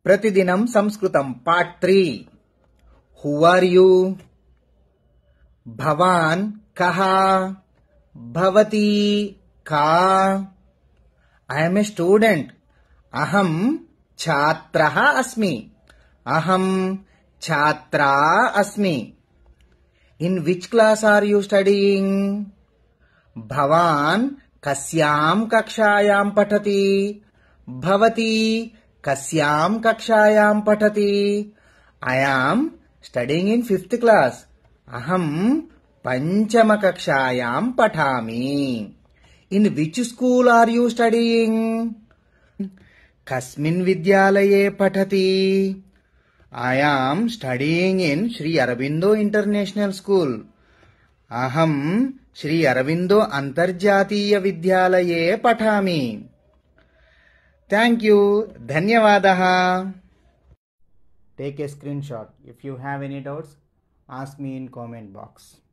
प्रतिदिनं संस्कृतं part 3. Who are you? भवान कः? भवती का? I am a student. अहं छात्रः अस्मि. अहं छात्रा अस्मि. In which class are you studying? भवान कस्यां कक्षायां पठति? भवती कस्यां कक्षायां पठति? I am studying in 5th class. अहं पञ्चमकक्षायां पठामि. In which school are you studying? कस्मिन् विद्यालये पठति? I am studying in Sri Aurobindo International School. अहं श्री अरविंदो अंतर्जातीय विद्यालये पठामि. Thank you. धन्यवादः. Take a screenshot. If you have any doubts, ask me in comment box.